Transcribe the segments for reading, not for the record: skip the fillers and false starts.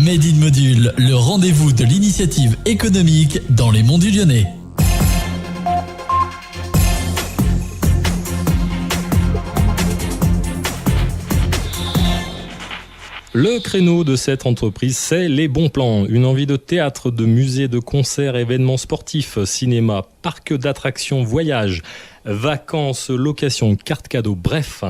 Made in Module, le rendez-vous de l'initiative économique dans les Monts du Lyonnais. Le créneau de cette entreprise, c'est les bons plans. Une envie de théâtre, de musée, de concerts, événements sportifs, cinéma, parc d'attractions, voyages, vacances, locations, cartes cadeaux, bref,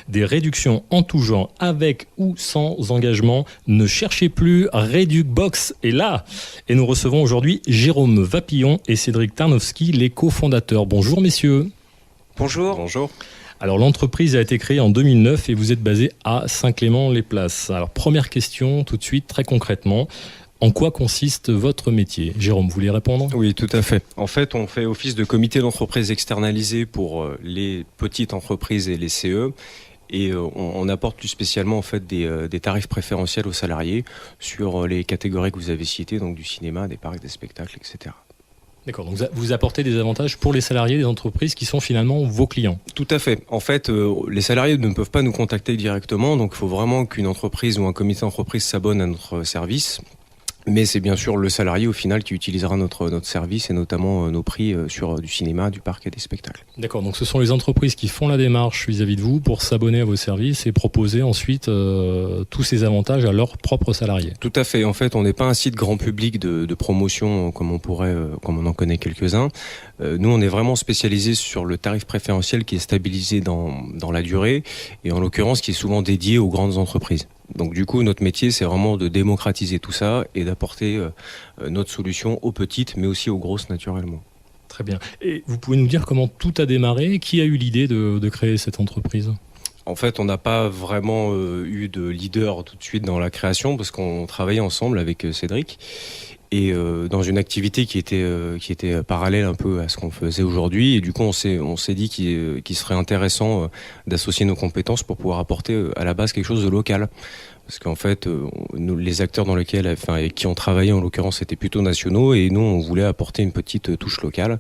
des réductions en tout genre, avec ou sans engagement. Ne cherchez plus, Reducbox est là. Et nous recevons aujourd'hui Jérôme Vapillon et Cédric Tarnowski, les cofondateurs. Bonjour messieurs. Bonjour. Bonjour. Alors l'entreprise a été créée en 2009 et vous êtes basé à Saint-Clément-les-Places. Alors première question tout de suite, très concrètement, en quoi consiste votre métier ? Jérôme, vous voulez répondre ? Oui, tout à fait. En fait, on fait office de comité d'entreprise externalisé pour les petites entreprises et les CE. Et on apporte plus spécialement en fait des tarifs préférentiels aux salariés sur les catégories que vous avez citées, donc du cinéma, des parcs, des spectacles, etc. D'accord, donc vous apportez des avantages pour les salariés des entreprises qui sont finalement vos clients. Tout à fait. En fait, les salariés ne peuvent pas nous contacter directement, donc il faut vraiment qu'une entreprise ou un comité d'entreprise s'abonne à notre service. Mais c'est bien sûr le salarié au final qui utilisera notre service et notamment nos prix sur du cinéma, du parc et des spectacles. D'accord, donc ce sont les entreprises qui font la démarche vis-à-vis de vous pour s'abonner à vos services et proposer ensuite tous ces avantages à leurs propres salariés. Tout à fait. En fait, on n'est pas un site grand public de promotion comme on en connaît quelques-uns. Nous, on est vraiment spécialisé sur le tarif préférentiel qui est stabilisé dans la durée et en l'occurrence qui est souvent dédié aux grandes entreprises. Donc du coup, notre métier, c'est vraiment de démocratiser tout ça et d'apporter notre solution aux petites, mais aussi aux grosses naturellement. Très bien. Et vous pouvez nous dire comment tout a démarré ? Qui a eu l'idée de créer cette entreprise ? En fait, on n'a pas vraiment eu de leader tout de suite dans la création parce qu'on travaillait ensemble avec Cédric et dans une activité qui était parallèle un peu à ce qu'on faisait aujourd'hui. Et du coup, on s'est dit qu'il serait intéressant d'associer nos compétences pour pouvoir apporter à la base quelque chose de local. Parce qu'en fait, les acteurs avec qui on travaillait, en l'occurrence, étaient plutôt nationaux et nous, on voulait apporter une petite touche locale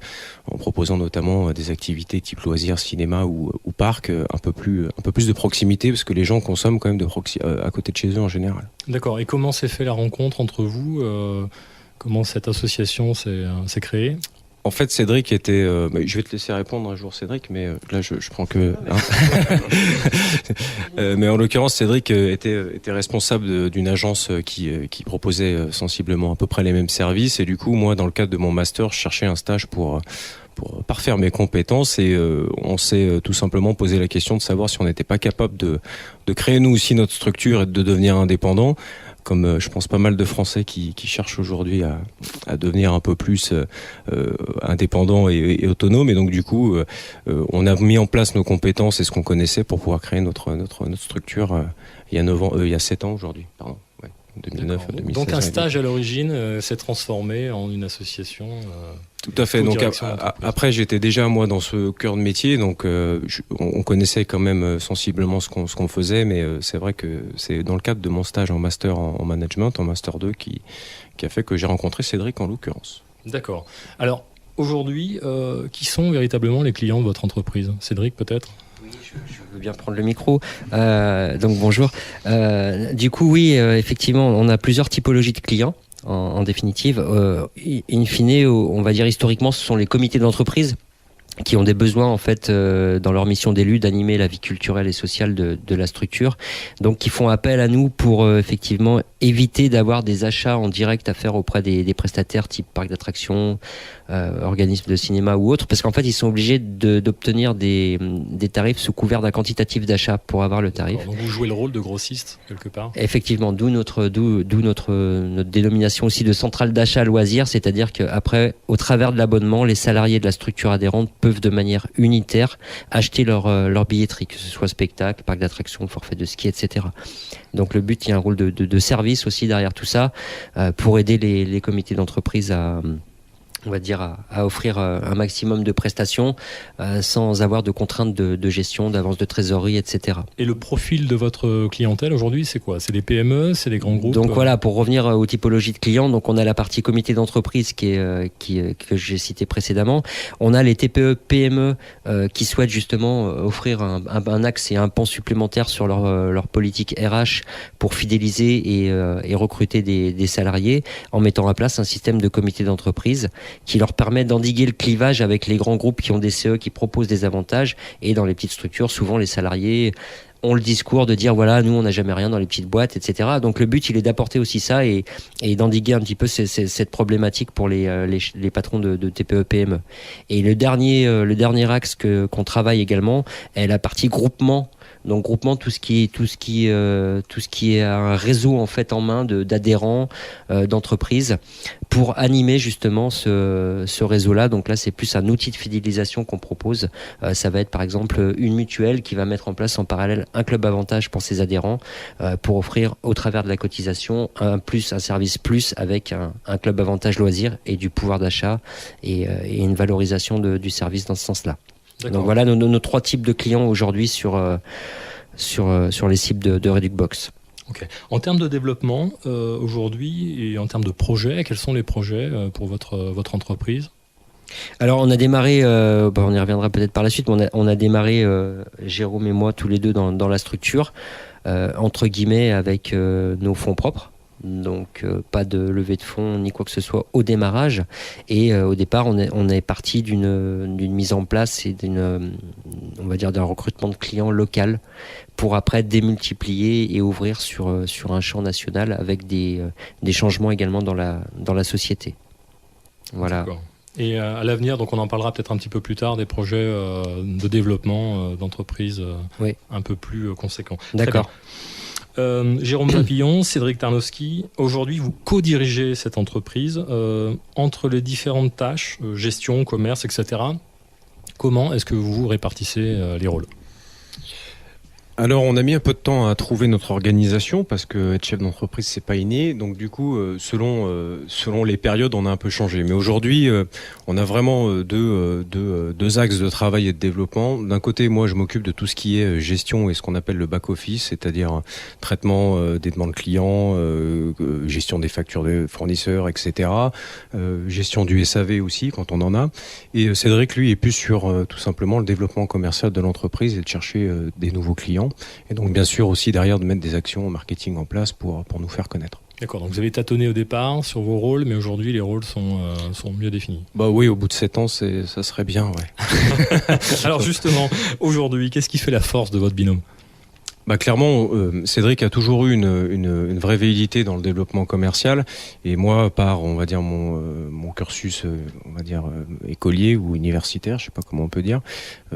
en proposant notamment des activités type loisirs, cinéma ou parc, un peu plus de proximité parce que les gens consomment quand même à côté de chez eux en général. D'accord. Et comment s'est fait la rencontre entre vous ? Comment cette association s'est créée ? En fait, Cédric était... je vais te laisser répondre un jour, Cédric, mais là, je prends que... mais en l'occurrence, Cédric était responsable d'une agence qui proposait sensiblement à peu près les mêmes services. Et du coup, moi, dans le cadre de mon master, je cherchais un stage pour parfaire mes compétences et on s'est tout simplement posé la question de savoir si on n'était pas capable de créer nous aussi notre structure et de devenir indépendant. Comme je pense pas mal de Français qui cherchent aujourd'hui à devenir un peu plus indépendants et autonomes. Et donc du coup, on a mis en place nos compétences et ce qu'on connaissait pour pouvoir créer notre structure il y a 7 ans aujourd'hui. Pardon. Ouais, 2009, 2016. Donc un stage à l'origine s'est transformé en une association. Tout à fait. Donc après, j'étais déjà moi dans ce cœur de métier, donc on connaissait quand même sensiblement ce qu'on faisait, mais c'est vrai que c'est dans le cadre de mon stage en master en management, en master 2, qui a fait que j'ai rencontré Cédric en l'occurrence. D'accord. Alors aujourd'hui, qui sont véritablement les clients de votre entreprise ? Cédric, peut-être ? Oui, je veux bien prendre le micro. Donc bonjour. Du coup, oui, effectivement, on a plusieurs typologies de clients. En définitive, in fine, on va dire historiquement, ce sont les comités d'entreprise qui ont des besoins en fait dans leur mission d'élu d'animer la vie culturelle et sociale de la structure, donc qui font appel à nous pour effectivement éviter d'avoir des achats en direct à faire auprès des prestataires type parc d'attractions, organismes de cinéma ou autres, parce qu'en fait ils sont obligés d'obtenir des tarifs sous couvert d'un quantitatif d'achat pour avoir le tarif. Alors, donc vous jouez le rôle de grossiste quelque part. Effectivement, d'où notre dénomination aussi de centrale d'achat loisirs, c'est-à-dire qu'après, au travers de l'abonnement, les salariés de la structure adhérente peuvent de manière unitaire acheter leur billetterie, que ce soit spectacle, parc d'attractions, forfait de ski, etc. Donc le but, il y a un rôle de service aussi derrière tout ça, pour aider les comités d'entreprise on va dire, à offrir un maximum de prestations sans avoir de contraintes de gestion, d'avance de trésorerie, etc. Et le profil de votre clientèle aujourd'hui, c'est quoi? C'est des PME, c'est des grands groupes? Donc voilà, pour revenir aux typologies de clients, donc on a la partie comité d'entreprise que j'ai cité précédemment. On a les TPE, PME qui souhaitent justement offrir un axe et un pan supplémentaire sur leur politique RH pour fidéliser et recruter des salariés en mettant en place un système de comité d'entreprise qui leur permet d'endiguer le clivage avec les grands groupes qui ont des CE qui proposent des avantages, et dans les petites structures, souvent les salariés ont le discours de dire voilà, nous on n'a jamais rien dans les petites boîtes, etc. Donc le but, il est d'apporter aussi ça et d'endiguer un petit peu cette problématique pour les patrons de TPE PME. Et le dernier axe qu'on travaille également est la partie groupement. Donc groupement, tout ce qui est un réseau en fait en main d'adhérents, d'entreprises, pour animer justement ce réseau-là. Donc là, c'est plus un outil de fidélisation qu'on propose. Ça va être par exemple une mutuelle qui va mettre en place en parallèle un club avantage pour ses adhérents, pour offrir au travers de la cotisation un service plus avec un club avantage loisir et du pouvoir d'achat et une valorisation du service dans ce sens-là. D'accord. Donc voilà nos 3 types de clients aujourd'hui sur les cibles de Reducbox. Okay. En termes de développement, aujourd'hui, et en termes de projets, quels sont les projets pour votre entreprise? Alors on a démarré, on y reviendra peut-être par la suite, mais on a démarré, Jérôme et moi, tous les deux dans la structure, entre guillemets, avec nos fonds propres. Donc pas de levée de fonds ni quoi que ce soit au démarrage, et au départ on est parti d'une mise en place et on va dire d'un recrutement de clients local pour après démultiplier et ouvrir sur un champ national avec des changements également dans la société. Voilà. D'accord. Et à l'avenir, donc on en parlera peut-être un petit peu plus tard, des projets de développement d'entreprises oui. un peu plus conséquents. D'accord. Jérôme Papillon, Cédric Tarnowski, aujourd'hui vous co-dirigez cette entreprise entre les différentes tâches, gestion, commerce, etc. Comment est-ce que vous répartissez les rôles ? Alors, on a mis un peu de temps à trouver notre organisation parce que être chef d'entreprise, c'est pas inné. Donc, du coup, selon les périodes, on a un peu changé. Mais aujourd'hui, on a vraiment deux axes de travail et de développement. D'un côté, moi, je m'occupe de tout ce qui est gestion et ce qu'on appelle le back-office, c'est-à-dire traitement des demandes clients, gestion des factures des fournisseurs, etc. Gestion du SAV aussi, quand on en a. Et Cédric, lui, est plus sur tout simplement le développement commercial de l'entreprise et de chercher des nouveaux clients. Et donc, bien sûr, aussi derrière de mettre des actions marketing en place pour nous faire connaître. D'accord, donc vous avez tâtonné au départ sur vos rôles, mais aujourd'hui, les rôles sont mieux définis. Bah oui, au bout de 7 ans, ça serait bien, ouais. Alors justement, aujourd'hui, qu'est-ce qui fait la force de votre binôme ? Bah clairement, Cédric a toujours eu une vraie velléité dans le développement commercial, et moi, par on va dire mon cursus, on va dire écolier ou universitaire, je sais pas comment on peut dire,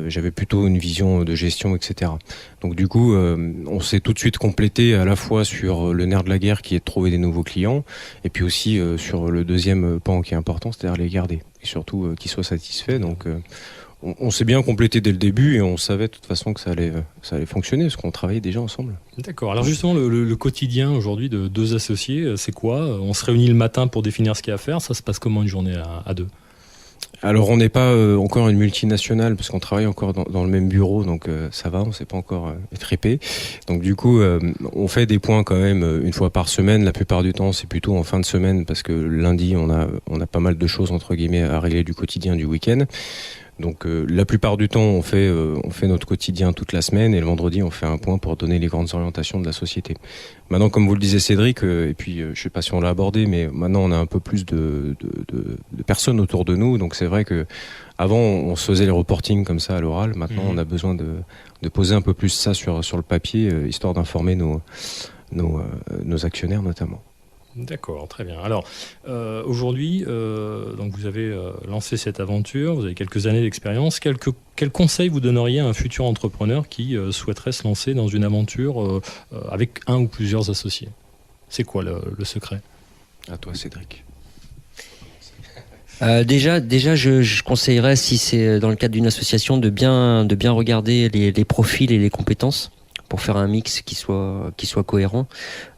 j'avais plutôt une vision de gestion, etc. Donc du coup, on s'est tout de suite complété à la fois sur le nerf de la guerre qui est de trouver des nouveaux clients, et puis aussi sur le deuxième pan qui est important, c'est-à-dire les garder et surtout qu'ils soient satisfaits. Donc on s'est bien complété dès le début et on savait de toute façon que ça allait fonctionner parce qu'on travaillait déjà ensemble. D'accord. Alors justement, le quotidien aujourd'hui de deux associés, c'est quoi ? On se réunit le matin pour définir ce qu'il y a à faire. Ça se passe comment une journée à deux ? Alors on n'est pas encore une multinationale parce qu'on travaille encore dans le même bureau, donc ça va, on s'est pas encore étripé. Donc du coup, on fait des points quand même une fois par semaine. La plupart du temps, c'est plutôt en fin de semaine parce que lundi, on a pas mal de choses entre guillemets à régler du quotidien, du week-end. Donc la plupart du temps, on fait notre quotidien toute la semaine et le vendredi, on fait un point pour donner les grandes orientations de la société. Maintenant, comme vous le disiez Cédric, et puis je sais pas si on l'a abordé, mais maintenant on a un peu plus de personnes autour de nous. Donc c'est vrai que avant on se faisait les reportings comme ça à l'oral. Maintenant, on a besoin de poser un peu plus ça sur le papier, histoire d'informer nos actionnaires notamment. D'accord, très bien. Alors, aujourd'hui, donc vous avez lancé cette aventure, vous avez quelques années d'expérience. Quel conseil vous donneriez à un futur entrepreneur qui souhaiterait se lancer dans une aventure avec un ou plusieurs associés ? C'est quoi le secret ? À toi, Cédric. Déjà, je conseillerais, si c'est dans le cadre d'une association, de bien regarder les profils et les compétences faire un mix qui soit cohérent.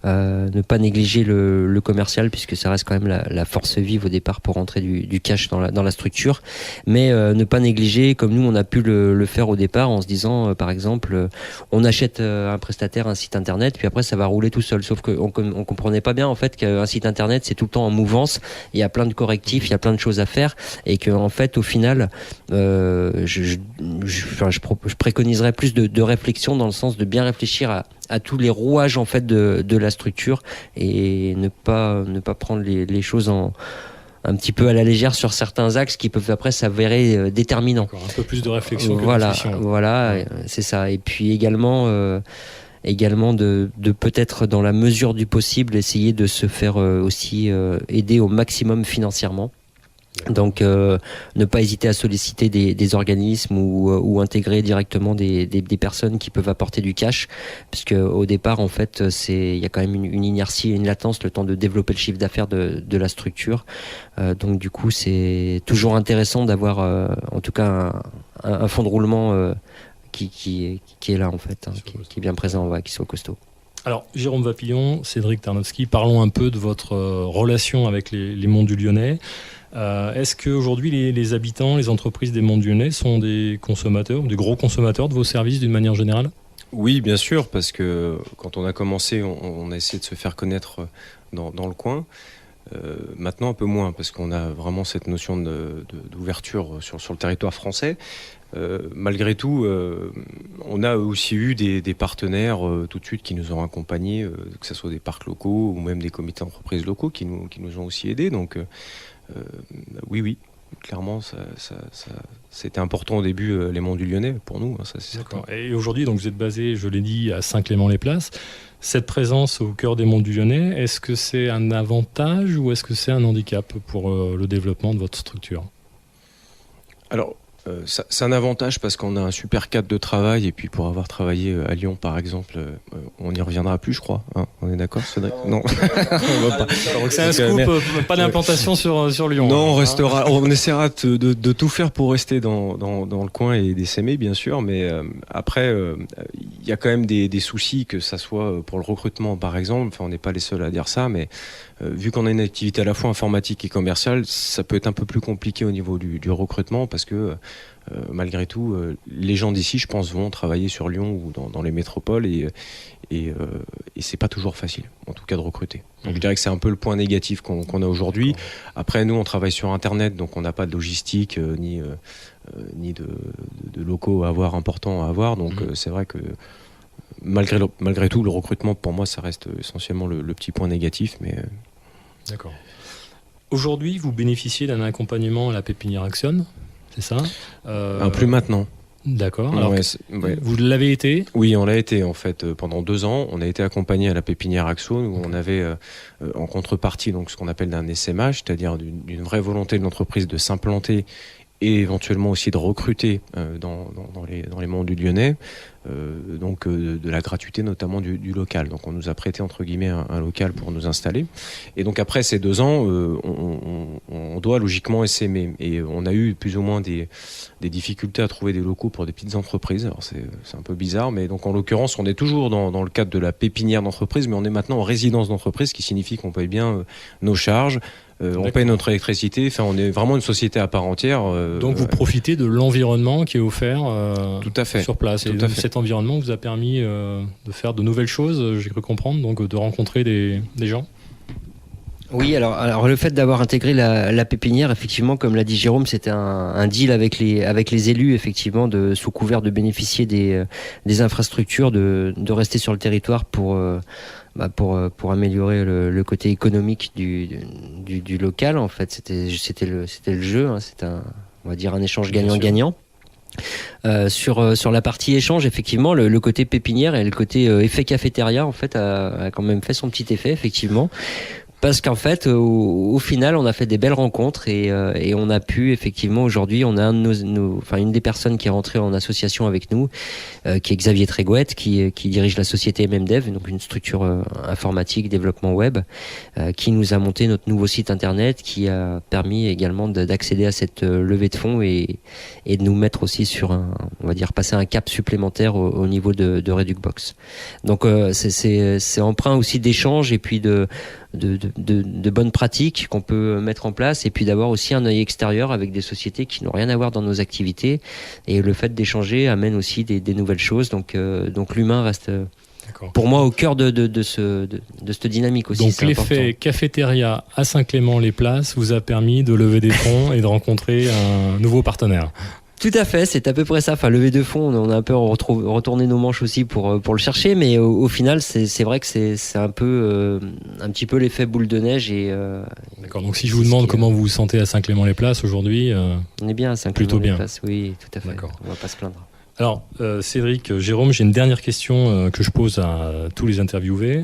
Ne pas négliger le commercial, puisque ça reste quand même la force vive au départ pour rentrer du cash dans la structure, mais ne pas négliger, comme nous on a pu le faire au départ, en se disant par exemple on achète un prestataire un site internet, puis après ça va rouler tout seul, sauf qu'on comprenait pas bien en fait qu'un site internet c'est tout le temps en mouvance, il y a plein de correctifs, il y a plein de choses à faire, et que en fait au final je préconiserais plus de réflexion, dans le sens de bien réfléchir à tous les rouages en fait de la structure, et ne pas prendre les choses un petit peu à la légère sur certains axes qui peuvent après s'avérer déterminants. Encore un peu plus de réflexion que voilà, de discussion. Voilà, c'est ça. Et puis également de peut-être, dans la mesure du possible, essayer de se faire aussi aider au maximum financièrement. Donc ne pas hésiter à solliciter des organismes ou intégrer directement des personnes qui peuvent apporter du cash, puisque au départ en fait il y a quand même une inertie et une latence, le temps de développer le chiffre d'affaires de la structure. Donc du coup c'est toujours intéressant d'avoir en tout cas un fonds de roulement qui est là en fait, qui est bien présent, qui soit costaud. Alors, Jérôme Vapillon, Cédric Tarnowski, parlons un peu de votre relation avec les Monts du Lyonnais. Est-ce qu'aujourd'hui, les habitants, les entreprises des Monts du Lyonnais sont des consommateurs, des gros consommateurs de vos services d'une manière générale ? Oui, bien sûr, parce que quand on a commencé, on a essayé de se faire connaître dans le coin. Maintenant, un peu moins, parce qu'on a vraiment cette notion d'ouverture sur le territoire français. Malgré tout, on a aussi eu des partenaires tout de suite qui nous ont accompagnés, que ce soit des parcs locaux ou même des comités d'entreprises locaux qui nous ont aussi aidés. Donc oui, clairement, c'était important au début, les Monts du Lyonnais, pour nous, ça c'est certain. Et aujourd'hui, donc, vous êtes basé, je l'ai dit, à Saint-Clément-les-Places. Cette présence au cœur des Monts du Lyonnais, est-ce que c'est un avantage ou est-ce que c'est un handicap pour le développement de votre structure ? Alors, c'est un avantage parce qu'on a un super cadre de travail, et puis pour avoir travaillé à Lyon par exemple, on n'y reviendra plus, je crois, hein, on est d'accord, Cédric ? Non. Donc c'est un scoop, pas d'implantation sur Lyon. Non, on essaiera de tout faire pour rester dans le coin et d'essaimer bien sûr, mais après il y a quand même des soucis, que ça soit pour le recrutement par exemple. Enfin, on n'est pas les seuls à dire ça, mais vu qu'on a une activité à la fois informatique et commerciale, ça peut être un peu plus compliqué au niveau du recrutement, parce que malgré tout, les gens d'ici, je pense, vont travailler sur Lyon ou dans les métropoles, et c'est pas toujours facile, en tout cas, de recruter. Donc je dirais que c'est un peu le point négatif qu'on a aujourd'hui. Après, nous, on travaille sur Internet, donc on n'a pas de logistique ni de locaux importants à avoir. Donc c'est vrai que malgré tout, le recrutement, pour moi, ça reste essentiellement le petit point négatif. Mais D'accord. Aujourd'hui, vous bénéficiez d'un accompagnement à la pépinière Axion, c'est ça ? Plus maintenant. D'accord. Alors, vous l'avez été ? Oui, on l'a été en fait pendant 2 ans. On a été accompagné à la pépinière Axo, où on avait en contrepartie donc ce qu'on appelle un SMH, c'est-à-dire d'une vraie volonté de l'entreprise de s'implanter et éventuellement aussi de recruter dans les Monts du Lyonnais, donc de la gratuité notamment du local. Donc on nous a prêté entre guillemets un local pour nous installer. Et donc après ces 2 ans, on doit logiquement essaimer. Et on a eu plus ou moins des difficultés à trouver des locaux pour des petites entreprises. Alors c'est un peu bizarre, mais donc en l'occurrence on est toujours dans le cadre de la pépinière d'entreprise, mais on est maintenant en résidence d'entreprise, qui signifie qu'on paye bien nos charges. On paye notre électricité, enfin on est vraiment une société à part entière. Donc vous profitez de l'environnement qui est offert tout à fait. Sur place. Et cet environnement vous a permis de faire de nouvelles choses, j'ai cru comprendre, donc de rencontrer des gens. Oui, alors le fait d'avoir intégré la pépinière, effectivement, comme l'a dit Jérôme, c'était un deal avec les élus, effectivement, sous couvert de bénéficier des infrastructures, de rester sur le territoire pour améliorer le côté économique du local. En fait, c'était le jeu, hein, c'était on va dire un échange gagnant-gagnant. Sur la partie échange, effectivement, le côté pépinière et le côté effet cafétéria, en fait, a quand même fait son petit effet, effectivement. Parce qu'en fait, au final, on a fait des belles rencontres et on a pu effectivement aujourd'hui, on a une des personnes qui est rentrée en association avec nous, qui est Xavier Trégouette, qui dirige la société MMDev, donc une structure informatique, développement web, qui nous a monté notre nouveau site internet, qui a permis également d'accéder à cette levée de fonds et de nous mettre aussi sur on va dire passer un cap supplémentaire au niveau de Reducbox. Donc c'est empreint aussi d'échanges et puis de bonnes pratiques qu'on peut mettre en place et puis d'avoir aussi un œil extérieur avec des sociétés qui n'ont rien à voir dans nos activités, et le fait d'échanger amène aussi des nouvelles choses, donc l'humain reste pour moi au cœur de cette dynamique aussi. Donc l'effet cafétéria à Saint-Clément-les-Places vous a permis de lever des fonds et de rencontrer un nouveau partenaire. Tout à fait, c'est à peu près ça. Enfin, levée de fonds, on a un peu retourné nos manches aussi pour le chercher, mais au final, c'est vrai que c'est un petit peu l'effet boule de neige. D'accord. Donc si je vous demande comment vous vous sentez à Saint-Clément-les-Places aujourd'hui, on est bien à Saint-Clément-les-Places. Oui, tout à fait. D'accord. On va pas se plaindre. Alors, Cédric, Jérôme, j'ai une dernière question que je pose à tous les interviewés.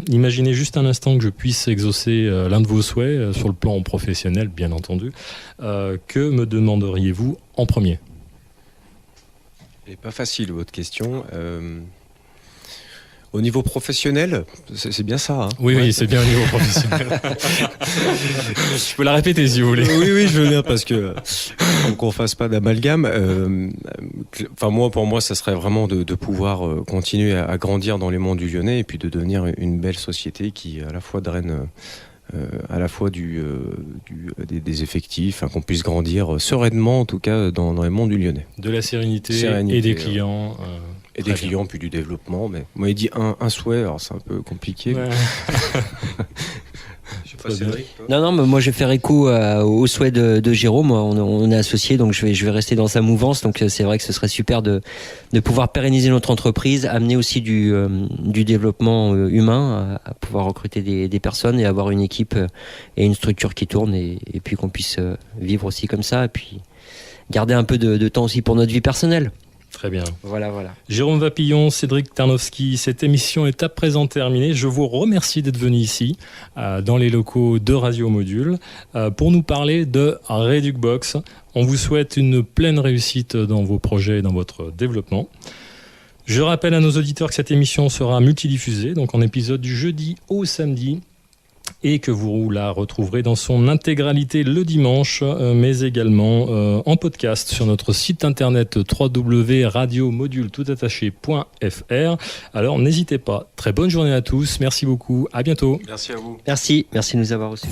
Imaginez juste un instant que je puisse exaucer l'un de vos souhaits sur le plan professionnel, bien entendu. Que me demanderiez-vous en premier ? Elle n'est pas facile, votre question. Au niveau professionnel, c'est bien ça. Hein. Oui, c'est bien au niveau professionnel. Je peux la répéter si vous voulez. Oui, je veux bien, parce que qu'on fasse pas d'amalgame. Pour moi, ça serait vraiment de pouvoir continuer à grandir dans les monts du Lyonnais et puis de devenir une belle société qui à la fois draine à la fois des effectifs, qu'on puisse grandir sereinement, en tout cas dans les monts du Lyonnais. De la sérénité et des clients. Et des clients, puis du développement. Mais moi, il dit un souhait, alors c'est un peu compliqué. Ouais. Je sais pas, Cédric, non, mais moi je vais faire écho au souhait de Jérôme. On est associés, donc je vais rester dans sa mouvance. Donc c'est vrai que ce serait super de pouvoir pérenniser notre entreprise, amener aussi du développement humain, à pouvoir recruter des personnes et avoir une équipe et une structure qui tourne, et puis qu'on puisse vivre aussi comme ça, et puis garder un peu de temps aussi pour notre vie personnelle. Très bien. Voilà. Jérôme Vapillon, Cédric Tarnowski, cette émission est à présent terminée. Je vous remercie d'être venu ici, dans les locaux de Radio Module, pour nous parler de Reducbox. On vous souhaite une pleine réussite dans vos projets et dans votre développement. Je rappelle à nos auditeurs que cette émission sera multidiffusée, donc en épisode du jeudi au samedi, et que vous la retrouverez dans son intégralité le dimanche, mais également en podcast sur notre site internet www.radiomodulettoutattaché.fr. Alors n'hésitez pas. Très bonne journée à tous. Merci beaucoup. À bientôt. Merci à vous. Merci de nous avoir reçus.